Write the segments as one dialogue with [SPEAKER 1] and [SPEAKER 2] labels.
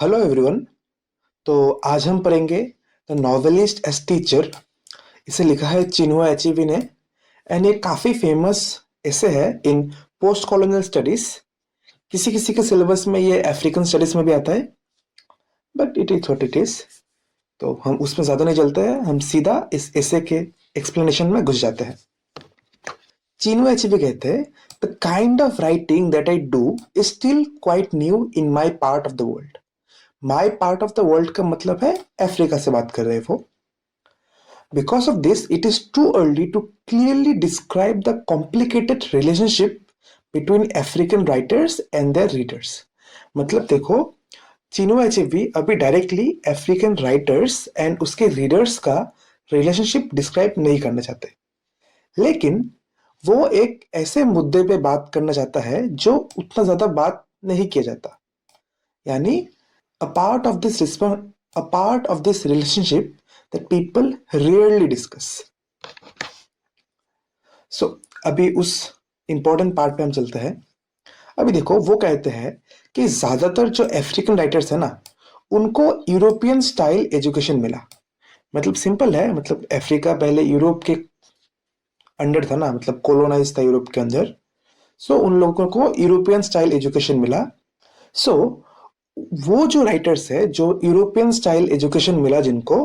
[SPEAKER 1] Hello everyone. तो आज हम पढ़ेंगे द नॉवेलिस्ट एस टीचर। इसे लिखा है चिनुआ अचेबी ने। एंड ये काफ़ी फेमस ऐसे है इन पोस्ट कॉलोनियल स्टडीज। किसी किसी के सिलेबस में ये अफ्रीकन स्टडीज में भी आता है, but it is what it is. तो हम उसमें ज़्यादा नहीं चलते हैं, हम सीधा इस ऐसे के एक्सप्लेनेशन में घुस जाते हैं। चिनुआ अचेबी कहते हैं, the kind of writing that I do is still quite new in my part of the world. My part of the world का मतलब है अफ्रीका से बात कर रहे हैं वो। Because of this, it is too early to clearly describe the complicated relationship between African writers and their readers. मतलब देखो, चिनुआ अचेबी अभी डायरेक्टली अफ्रीकन राइटर्स एंड उसके रीडर्स का रिलेशनशिप डिस्क्राइब नहीं करना चाहते, लेकिन वो एक ऐसे मुद्दे पे बात करना चाहता है जो उतना ज़्यादा बात नहीं किया जाता। यानी a part of this a part of this relationship that people rarely discuss. So अभी उस important part पे हम चलते हैं। अभी देखो, वो कहते हैं कि ज्यादातर जो अफ्रीकन राइटर्स है ना, उनको यूरोपियन स्टाइल एजुकेशन मिला। मतलब सिंपल है, मतलब अफ्रीका पहले यूरोप के अंडर था ना, मतलब कॉलोनाइज था यूरोप के अंदर। सो उन लोगों को यूरोपियन स्टाइल एजुकेशन मिला। सो वो जो राइटर्स है जो यूरोपियन स्टाइल एजुकेशन मिला जिनको,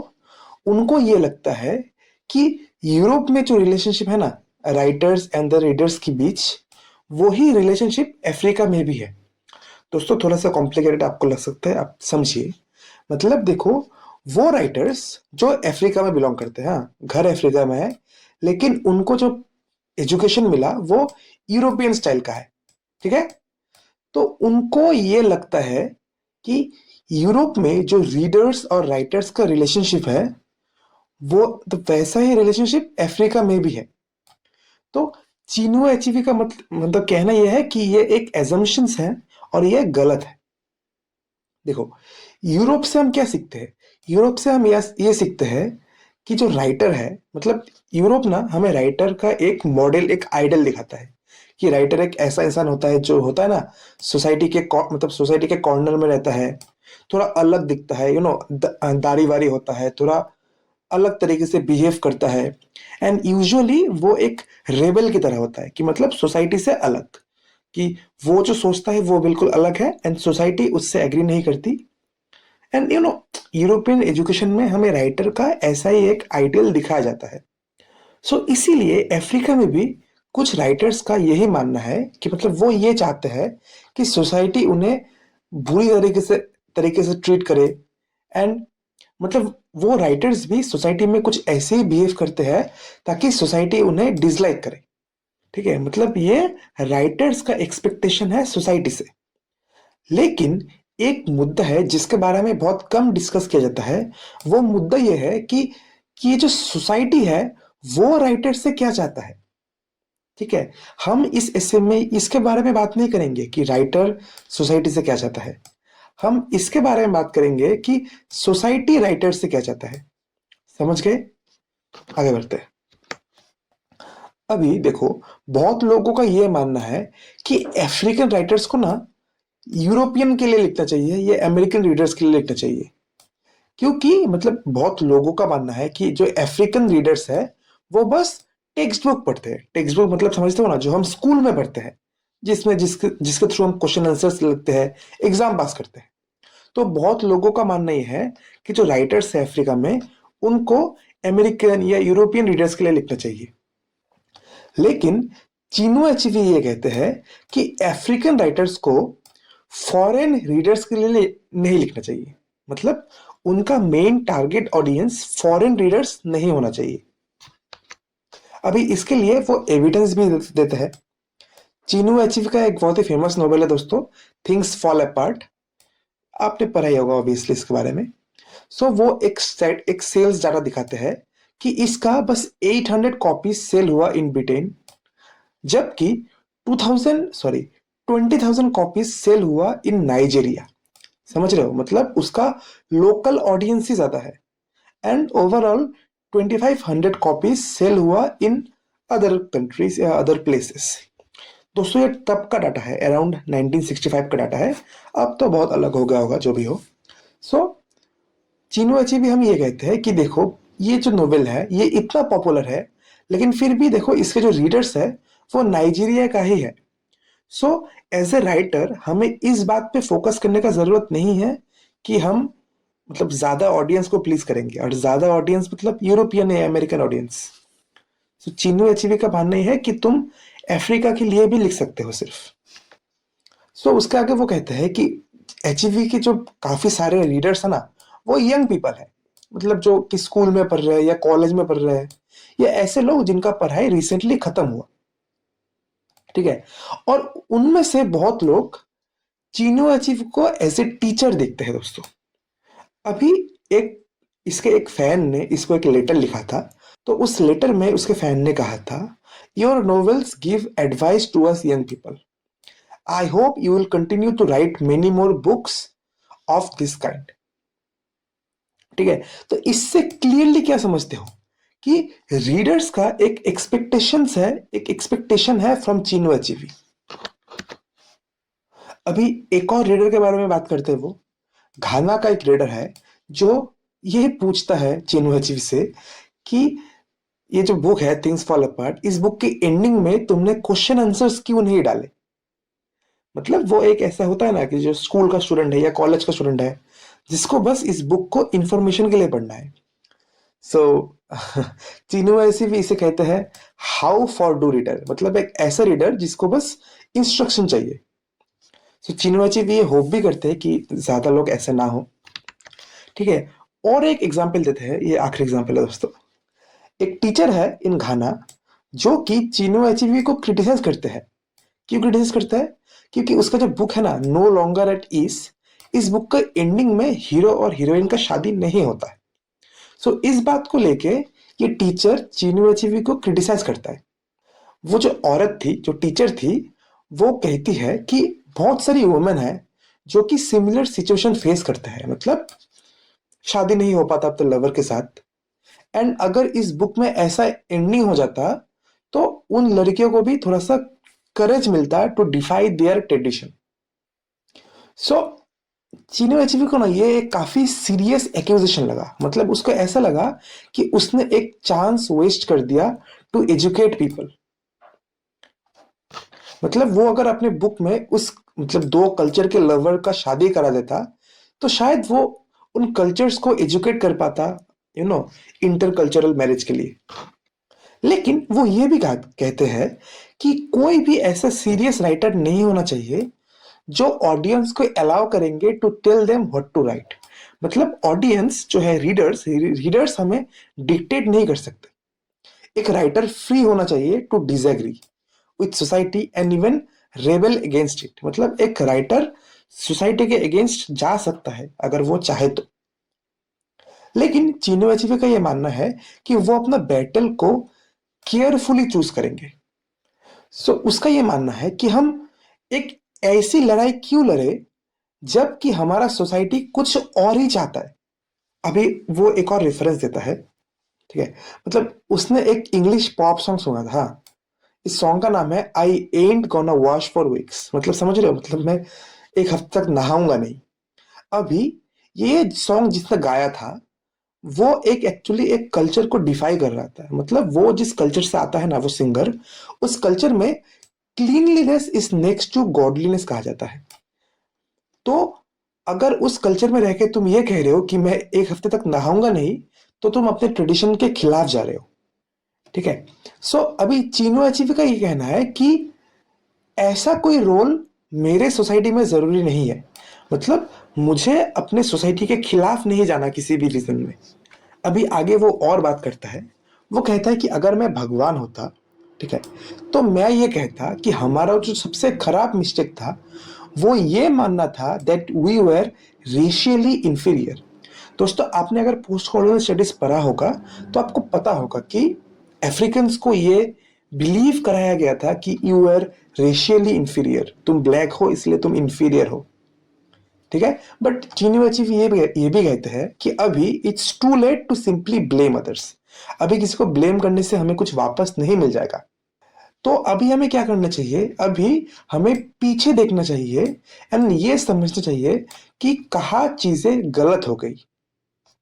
[SPEAKER 1] उनको ये लगता है कि यूरोप में जो रिलेशनशिप है ना राइटर्स एंड द रीडर्स के बीच, वही रिलेशनशिप अफ्रीका में भी है। दोस्तों थोड़ा सा कॉम्प्लिकेटेड आपको लग सकता है, आप समझिए। मतलब देखो, वो राइटर्स जो अफ्रीका में बिलोंग करते हैं, हाँ, घर अफ्रीका में है, लेकिन उनको जो एजुकेशन मिला वो यूरोपियन स्टाइल का है। ठीक है। तो उनको ये लगता है कि यूरोप में जो रीडर्स और राइटर्स का रिलेशनशिप है, वो तो वैसा ही रिलेशनशिप अफ्रीका में भी है। तो चिनुआ अचेबी का मतलब कहना यह है कि ये एक एजम्पशंस है और ये गलत है। देखो, यूरोप से हम क्या सीखते हैं? यूरोप से हम ये सीखते हैं कि जो राइटर है, मतलब यूरोप ना हमें राइटर का एक मॉडल, एक आइडल दिखाता है कि राइटर एक ऐसा इंसान होता है जो होता है ना सोसाइटी के मतलब सोसाइटी के कॉर्नर में रहता है, थोड़ा अलग दिखता है, दाढ़ी वारी होता है, थोड़ा अलग तरीके से बिहेव करता है। एंड यूजुअली वो एक रेबल की तरह होता है कि मतलब सोसाइटी से अलग, कि वो जो सोचता है वो बिल्कुल अलग है एंड सोसाइटी उससे एग्री नहीं करती। एंड यूरोपियन एजुकेशन में हमें राइटर का ऐसा ही एक आइडियल दिखाया जाता है। सो इसीलिए अफ्रीका में भी कुछ राइटर्स का यही मानना है कि मतलब वो ये चाहते हैं कि सोसाइटी उन्हें बुरी तरीके से ट्रीट करे। एंड मतलब वो राइटर्स भी सोसाइटी में कुछ ऐसे ही बिहेव करते हैं ताकि सोसाइटी उन्हें डिसलाइक करे। ठीक है, मतलब ये राइटर्स का एक्सपेक्टेशन है सोसाइटी से। लेकिन एक मुद्दा है जिसके बारे में बहुत कम डिस्कस किया जाता है। वो मुद्दा ये है कि ये जो सोसाइटी है वो राइटर से क्या चाहता है। ठीक है। हम इस एसे में इसके बारे में बात नहीं करेंगे कि राइटर सोसाइटी से क्या चाहता है। हम इसके बारे में बात करेंगे कि सोसाइटी राइटर से क्या चाहता है। समझ गए? आगे बढ़ते हैं। अभी देखो, बहुत लोगों का यह मानना है कि अफ्रीकन राइटर्स को ना यूरोपियन के लिए लिखना चाहिए, ये अमेरिकन रीडर्स के लिए लिखना चाहिए। क्योंकि मतलब बहुत लोगों का मानना है कि जो अफ्रीकन रीडर्स है वो बस टेक्स्ट बुक पढ़ते हैं। टेक्स्ट बुक मतलब समझते हो ना, जो हम स्कूल में पढ़ते हैं, जिसमें जिसके जिसके थ्रू हम क्वेश्चन आंसर्स लिखते हैं, एग्जाम पास करते हैं। तो बहुत लोगों का मानना यह है कि जो राइटर्स है अफ्रीका में, उनको अमेरिकन या यूरोपियन रीडर्स के लिए लिखना चाहिए। लेकिन चिनुआ अचेबी ये कहते हैं कि अफ्रीकन राइटर्स को फॉरेन रीडर्स के लिए नहीं लिखना चाहिए। मतलब उनका main target audience foreign readers नहीं होना चाहिए। अभी इसके लिए वो एविडेंस भी देते हैं। चिनुआ अचेबी का एक बहुत ही फेमस नोवेल है दोस्तों, थिंग्स फॉल अपार्ट। आपने पढ़ा ही होगा ऑब्वियसली इसके बारे में। सो वो एक सेल्स डाटा दिखाते हैं कि इसका बस 800 कॉपीज सेल हुआ इन ब्रिटेन, जबकि 20,000 कॉपीज सेल हुआ इन नाइजीरिया। समझ रहे हो? मतलब उसका लोकल ऑडियंस ही ज्यादा है। एंड ओवरऑल 2500 कॉपीज सेल हुआ इन अदर कंट्रीज या अदर प्लेसेस। दोस्तों ये तब का डाटा है, अराउंड 1965 का डाटा है। अब तो बहुत अलग हो गया होगा, जो भी हो। सो चिनुआ अचेबी हम ये कहते हैं कि देखो ये जो नोवेल है ये इतना पॉपुलर है, लेकिन फिर भी देखो इसके जो रीडर्स है वो नाइजीरिया का ही है। सो एज ए राइटर हमें इस बात पे फोकस करने का जरूरत नहीं है कि हम मतलब ज्यादा ऑडियंस को प्लीज करेंगे, और ज्यादा ऑडियंस मतलब यूरोपियन या अमेरिकन ऑडियंस। सो चिन्नू एचीवी का मानना है कि तुम अफ्रीका के लिए भी लिख सकते हो सिर्फ। सो उसके आगे वो कहते हैं कि एचईवी के जो काफी सारे रीडर्स है ना वो यंग पीपल है, मतलब जो कि स्कूल में पढ़ रहे हैं या कॉलेज में पढ़ रहे हैं, या ऐसे लोग जिनका पढ़ाई रिसेंटली खत्म हुआ। ठीक है। और उनमें से बहुत लोग चीनू अचीव को एज ए टीचर देखते हैं दोस्तों। अभी एक इसके एक फैन ने इसको एक लेटर लिखा था, तो उस लेटर में उसके फैन ने कहा था, your novels give advice to us young people, I hope you will continue to write many more books of this kind. ठीक है। तो इससे क्लियरली क्या समझते हो कि रीडर्स का एक एक्सपेक्टेशन है फ्रॉम चिन्नू अचीवी। अभी एक और रीडर के बारे में बात करते हैं, वो घाना का एक रीडर है जो ये पूछता है चिन्नू अचीवी से कि ये जो बुक है थिंग्स फॉल अपार्ट, इस बुक की एंडिंग में तुमने क्वेश्चन आंसर्स क्यों नहीं डाले। मतलब वो एक ऐसा होता है ना कि जो स्कूल का स्टूडेंट है या कॉलेज का स्टूडेंट है जिसको बस इस बुक को इंफॉर्मेशन के लिए पढ़ना है। सो चीनू ऐसी भी इसे कहते हैं हाउ फॉर डू रीडर, मतलब एक ऐसा रीडर जिसको बस इंस्ट्रक्शन चाहिए। सो चिनवाची भी ये होप भी करते हैं कि ज्यादा लोग ऐसे ना हो। ठीक है। और एक एग्जाम्पल देते हैं, ये आखिरी एग्जाम्पल है दोस्तों। एक टीचर है इन घाना जो कि चिनू एचीवी को क्रिटिसाइज करते हैं। क्यों क्रिटिसाइज करता है? क्योंकि उसका जो बुक है ना नो लॉन्गर एट ईस, इस बुक का एंडिंग में हीरो और हीरोइन का शादी नहीं होता है। सो इस बात को लेके ये टीचर चिनू एचीवी को क्रिटिसाइज करता है। वो जो औरत थी, जो टीचर थी, वो कहती है कि बहुत सारी वुमेन है जो कि सिमिलर सिचुएशन फेस करते हैं, मतलब शादी नहीं हो पाता अपने लवर के साथ, एंड अगर इस बुक में ऐसा एंडिंग हो जाता तो उन लड़कियों को भी थोड़ा सा करेज मिलता है to defy their tradition. So Chinua Achebe को ना ये एक काफी सीरियस एक्यूजेशन लगा, मतलब उसको ऐसा लगा कि उसने एक चांस वेस्ट कर दिया टू एजुकेट पीपल। मतलब वो अगर अपने बुक में उस मतलब दो कल्चर के लवर का शादी करा देता तो शायद वो उन कल्चर्स को एजुकेट कर पाता, इंटरकल्चरल मैरिज के लिए। लेकिन वो ये भी कहते हैं कि कोई भी ऐसा सीरियस राइटर नहीं होना चाहिए जो ऑडियंस को अलाउ करेंगे to tell them what to write. मतलब ऑडियंस जो है, रीडर्स हमें डिक्टेट नहीं कर सकते। एक राइटर फ्री होना चाहिए to disagree with society and even rebel against it. मतलब एक राइटर सोसाइटी के अगेंस्ट जा सकता है अगर वो चाहे तो। लेकिन चीनू अचीवे का यह मानना है कि वो अपना बैटल को केयरफुली चूज करेंगे। सो उसका यह मानना है कि हम एक ऐसी लड़ाई क्यों लड़े जबकि हमारा सोसाइटी कुछ और ही चाहता है। अभी वो एक और रेफरेंस देता है। ठीक है। मतलब उसने एक इंग्लिश पॉप सॉन्ग सुना था। हाँ, इस सॉन्ग का नाम है आई एंट गोना वॉश फॉर वीक्स। मतलब समझ रहे हो, मतलब मैं एक हफ्ते तक नहाऊंगा नहीं। अभी ये सॉन्ग जिसने गाया था वो एक एक्चुअली एक कल्चर को डिफाई कर रहा था। मतलब वो जिस कल्चर से आता है ना वो सिंगर, उस कल्चर में cleanliness is next to godliness कहा जाता है। तो अगर उस कल्चर में रह के तुम ये कह रहे हो कि मैं एक हफ्ते तक नहाऊंगा नहीं, तो तुम अपने ट्रेडिशन के खिलाफ जा रहे हो। ठीक है। सो अभी चीनू अचीवी का ये कहना है कि ऐसा कोई रोल मेरे सोसाइटी में जरूरी नहीं है। मतलब मुझे अपने सोसाइटी के खिलाफ नहीं जाना किसी भी रीजन में। अभी आगे वो और बात करता है। वो कहता है कि अगर मैं भगवान होता, ठीक है, तो मैं ये कहता कि हमारा जो सबसे खराब मिस्टेक था वो ये मानना था that we were racially inferior. दोस्तों आपने अगर पोस्ट कॉलोनियल स्टडीज पढ़ा होगा तो आपको पता होगा कि अफ्रीकन्स को ये बिलीव कराया गया था कि यू आर रेशियली इंफीरियर, तुम ब्लैक हो इसलिए तुम इंफीरियर हो। ठीक है। बट चीनीवाची ये भी कहते हैं कि अभी it's too late to simply blame others. अभी किसी को ब्लेम करने से हमें कुछ वापस नहीं मिल जाएगा। तो अभी हमें क्या करना चाहिए, अभी हमें पीछे देखना चाहिए एंड ये समझना चाहिए कि कहाँ चीजें गलत हो गई।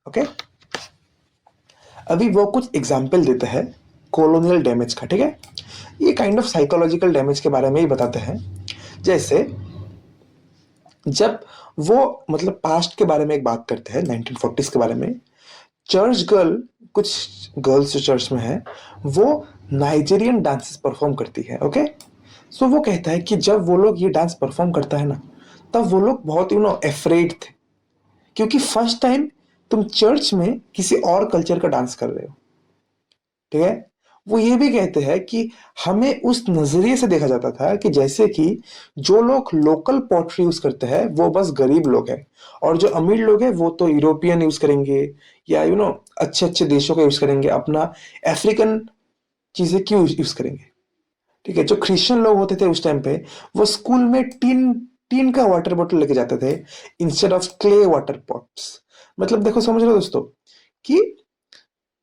[SPEAKER 1] ओके, अभी वो कुछ एग्जाम्पल देते हैं कॉलोनियल डैमेज का, ठीक है। ये काइंड ऑफ साइकोलॉजिकल डैमेज के बारे में ही बताते हैं। जैसे जब वो मतलब पास्ट के बारे में एक बात करते हैं 1940s के बारे में, चर्च गर्ल, कुछ गर्ल्स जो चर्च में है वो नाइजीरियन डांसेस परफॉर्म करती है। ओके, सो वो कहता है कि जब वो लोग ये डांस परफॉर्म करता है ना, तब वो लोग बहुत एफ्रेड थे, क्योंकि फर्स्ट टाइम तुम चर्च में किसी और कल्चर का डांस कर रहे हो, ठीक है। वो ये भी कहते हैं कि हमें उस नजरिए से देखा जाता था कि जैसे कि जो लोग लोकल पॉटरी यूज करते हैं वो बस गरीब लोग हैं, और जो अमीर लोग हैं वो तो यूरोपियन यूज करेंगे या अच्छे अच्छे देशों का यूज करेंगे, अपना अफ्रीकन चीजें क्यों यूज करेंगे, ठीक है। जो क्रिश्चियन लोग होते थे उस टाइम पे, वो स्कूल में टीन टीन का वाटर बॉटल लेके जाते थे instead of clay water pots. मतलब देखो, समझ रहे हो दोस्तों, कि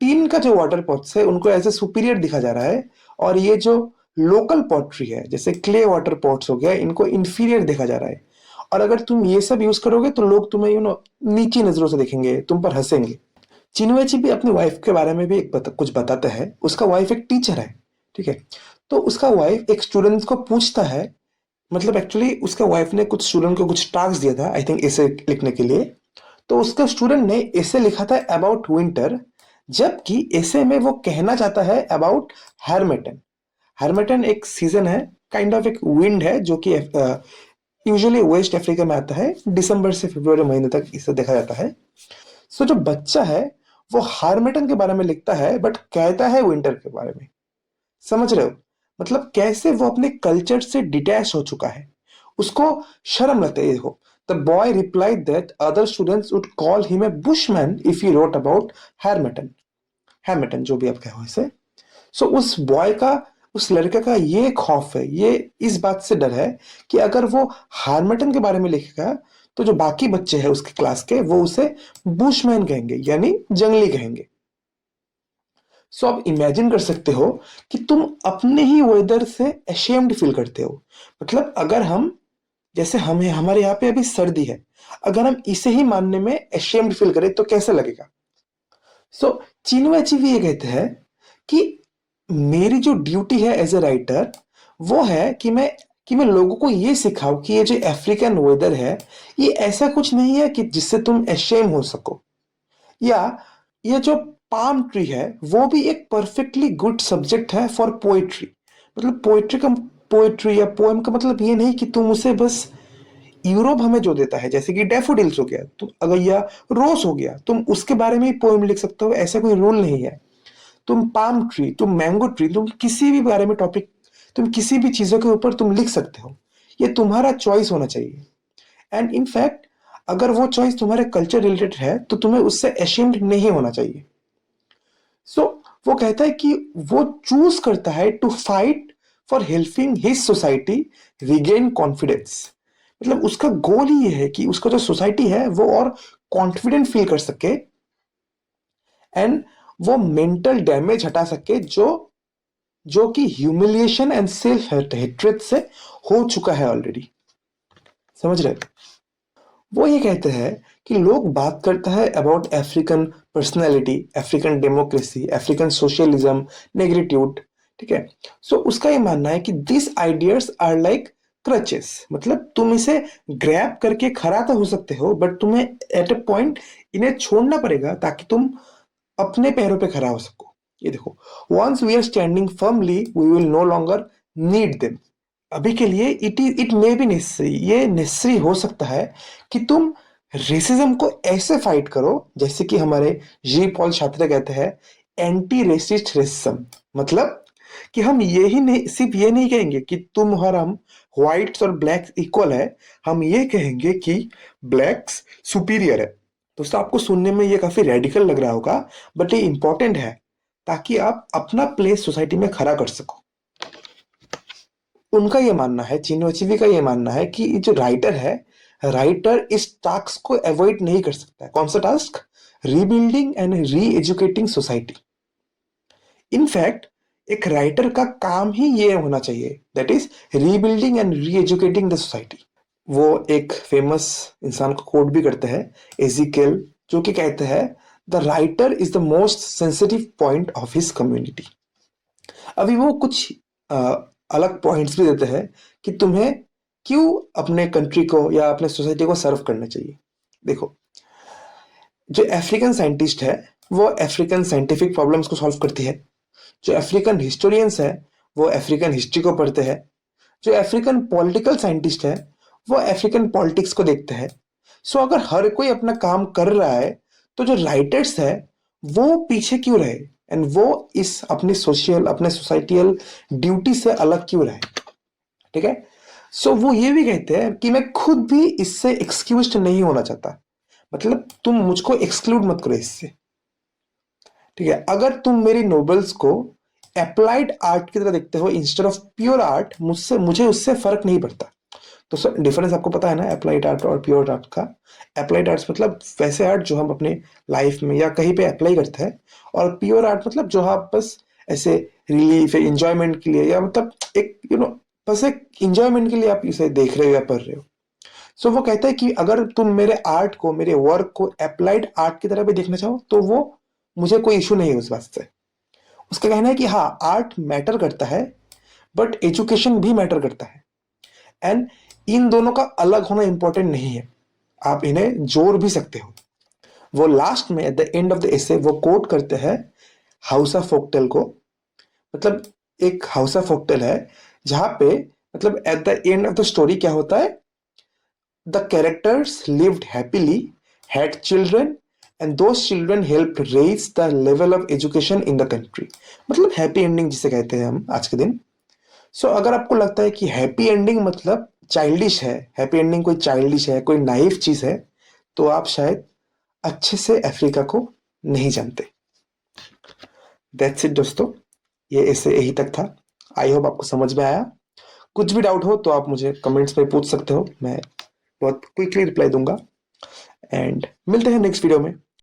[SPEAKER 1] टीन का जो वाटर पॉट्स है उनको एज ए सुपीरियर दिखा जा रहा है, और ये जो लोकल पॉटरी है जैसे क्ले वाटर पॉट्स हो गया, इनको इंफीरियर देखा जा रहा है। और अगर तुम ये सब यूज करोगे तो लोग तुम्हें नीची नजरों से देखेंगे, तुम पर हंसेंगे। चिनुएची भी अपनी वाइफ के बारे में भी कुछ बताता है। उसका वाइफ एक टीचर है, ठीक है। तो उसका वाइफ एक स्टूडेंट को पूछता है, मतलब एक्चुअली उसका वाइफ ने कुछ स्टूडेंट को कुछ टास्क दिया था, आई थिंक ऐसे लिखने के लिए। तो उसका स्टूडेंट ने ऐसे लिखा था अबाउट विंटर, जबकि ऐसे में वो कहना चाहता है अबाउट हैरमेटन। हैरमेटन एक सीजन है, काइंड ऑफ एक विंड है जो कि यूजुअली वेस्ट अफ्रीका में आता है, दिसंबर से फरवरी महीने तक इसे देखा जाता है। सो जो बच्चा है वो हार्मेटन के बारे में लिखता है बट कहता है विंटर के बारे में। समझ रहे हो, मतलब कैसे वो अपने कल्चर से डिटैच हो चुका है, उसको शर्म लगता है। देखो, the boy replied that other students would call him a bushman if he wrote about Harmattan. Harmattan जो भी आप कहो इसे। सो उस बॉय का, उस लड़के का ये खौफ है, ये इस बात से डर है कि अगर वो हार्मेटन के बारे में लिखेगा तो जो बाकी बच्चे हैं उसके क्लास के वो उसे बुशमैन कहेंगे, यानी जंगली कहेंगे। सो आप इमेजिन कर सकते हो कि तुम अपने ही वेदर से अशेम्ड फील करते हो। मतलब अगर हम, जैसे हमें हमारे यहाँ पे अभी सर्दी है, अगर हम इसे ही मानने में अशेम्ड फील करें तो कैसा लगेगा। सो चिनुएची भी ये कहते हैं कि मेरी जो ड्यूटी है एज ए राइटर वो है कि मैं लोगों को ये सिखाऊं कि ये जो अफ्रीकन वेदर है ये ऐसा कुछ नहीं है कि जिससे तुम एशेम हो सको, या ये जो पाम ट्री है वो भी एक परफेक्टली गुड सब्जेक्ट है फॉर पोएट्री। मतलब पोएट्री या पोएम का मतलब ये नहीं कि तुम उसे बस, यूरोप हमें जो देता है जैसे कि डैफोडिल्स हो गया, तुम अगर या रोज हो गया, तुम उसके बारे में ही पोएम लिख सकते हो, ऐसा कोई रूल नहीं है। तुम पाम ट्री, तुम मैंगो ट्री, तुम किसी भी बारे में टॉपिक, तुम किसी भी चीजों के ऊपर तुम लिख सकते हो, ये तुम्हारा चॉइस होना चाहिए। एंड इनफैक्ट अगर वो चॉइस तुम्हारे कल्चर रिलेटेड है तो तुम्हें उससे अशेम्ड नहीं होना चाहिए। सो वो कहता है कि वो चूज करता है to fight for helping his society regain confidence. मतलब उसका गोल ही ये है कि उसका जो सोसाइटी है वो और कॉन्फिडेंट फील कर सके, एंड वो मेंटल डैमेज हटा सके जो कि ह्यूमिलिएशन एंड सेल्फ हेट्रेड से हो चुका है ऑलरेडी। समझ रहे, वो ये कहते हैं कि लोग बात करता है about African personality, African democracy, African socialism, negritude, ठीक है। सो उसका ये मानना है कि this ideas are like crutches. मतलब तुम इसे ग्रैब करके खड़ा तो हो सकते हो बट तुम्हें एट अ पॉइंट इन्हें छोड़ना पड़ेगा ताकि तुम अपने पैरों पे खड़ा हो सको। ये देखो, once we are standing firmly we will no longer need them. अभी के लिए इट मे बी नेसेसरी, ये नेसेसरी हो सकता है कि तुम रेसिज्म को ऐसे फाइट करो जैसे कि हमारे जी पॉल छात्र कहते हैं, एंटी रेसिस्ट रेसिज्म। मतलब कि हम ये ही नहीं, सिर्फ ये नहीं कहेंगे कि तुम और हम व्हाइट्स और ब्लैक्स इक्वल है, हम ये कहेंगे कि ब्लैक्स सुपीरियर है। दोस्तों आपको सुनने में ये काफी रेडिकल लग रहा होगा बट ये इंपॉर्टेंट है ताकि आप अपना प्लेस सोसाइटी में खड़ा कर सको। उनका ये मानना है, चिनोचिवी का ये मानना है कि जो राइटर है, राइटर इस टास्क को अवॉइड नहीं कर सकता है। कौन सा task? Rebuilding and re educating society. In fact एक राइटर का काम ही ये होना चाहिए, that is rebuilding and re educating the society. वो एक फेमस इंसान को कोट भी करते हैं, एजिकेल, जो कि कहते हैं the writer is the most sensitive point of his community. अभी वो कुछ अ, अलग पॉइंट्स भी देते हैं कि तुम्हें क्यों अपने कंट्री को या अपने सोसाइटी को सर्व करना चाहिए। देखो, जो अफ्रीकन साइंटिस्ट है वो अफ्रीकन साइंटिफिक प्रॉब्लम्स को सॉल्व करती है। जो अफ्रीकन हिस्टोरियंस है वो अफ्रीकन हिस्ट्री को पढ़ते हैं। जो अफ्रीकन पॉलिटिकल साइंटिस्ट है वो अफ्रीकन पॉलिटिक्स को देखते हैं। सो अगर हर कोई अपना काम कर रहा है तो जो राइटर्स है वो पीछे क्यों रहे, एंड वो इस अपनी सोशल अपने सोसाइटियल ड्यूटी से अलग क्यों रहे। ठीक है। सो वो ये भी कहते हैं कि मैं खुद भी इससे एक्सक्यूज्ड नहीं होना चाहता, मतलब तुम मुझको एक्सक्लूड मत करो इससे। ठीक है, अगर तुम मेरी नोवेल्स को अप्लाइड आर्ट की तरह देखते हो इंस्टेड ऑफ प्योर आर्ट, मुझे उससे फर्क नहीं पड़ता। तो सर डिफरेंस आपको पता है ना अप्लाइड आर्ट और प्योर आर्ट का। अप्लाइड आर्ट्स मतलब वैसे आर्ट जो हम अपने लाइफ में या कहीं पे अप्लाई करते हैं, और प्योर आर्ट मतलब जो आप बस ऐसे रिलीफ या इंजॉयमेंट के लिए, या मतलब एक बस एक इंजॉयमेंट के लिए आप इसे देख रहे हो या पढ़ रहे हो। सो वो कहता है कि अगर तुम मेरे आर्ट को, मेरे वर्क को अप्लाइड आर्ट की तरह भी देखना चाहो तो वो मुझे कोई इशू नहीं है उस बात से। उसका कहना है कि हाँ, आर्ट मैटर करता है बट एजुकेशन भी मैटर करता है, एंड इन दोनों का अलग होना इंपॉर्टेंट नहीं है, आप इन्हें जोड़ भी सकते हो। वो लास्ट में at the end of the essay वो कोट करते हैं हाउसा फोकटेल को। मतलब एक हाउसा फोकटेल है जहां पे मतलब at the end of the story क्या होता है, the characters lived happily, had children, and those children help raise the level of education in the country. मतलब हैप्पी एंडिंग जिसे कहते हैं हम आज के दिन। सो अगर आपको लगता है कि हैप्पी एंडिंग मतलब चाइल्डिश है, हैप्पी एंडिंग कोई चाइल्डिश है, कोई नाइव चीज है, तो आप शायद अच्छे से अफ्रीका को नहीं जानते। दैट्स इट दोस्तों, ये ऐसे यही तक था। आई होप आपको समझ में आया। कुछ भी डाउट हो तो आप मुझे कमेंट्स में पूछ सकते हो, मैं बहुत क्विकली रिप्लाई दूंगा। एंड मिलते हैं नेक्स्ट वीडियो में।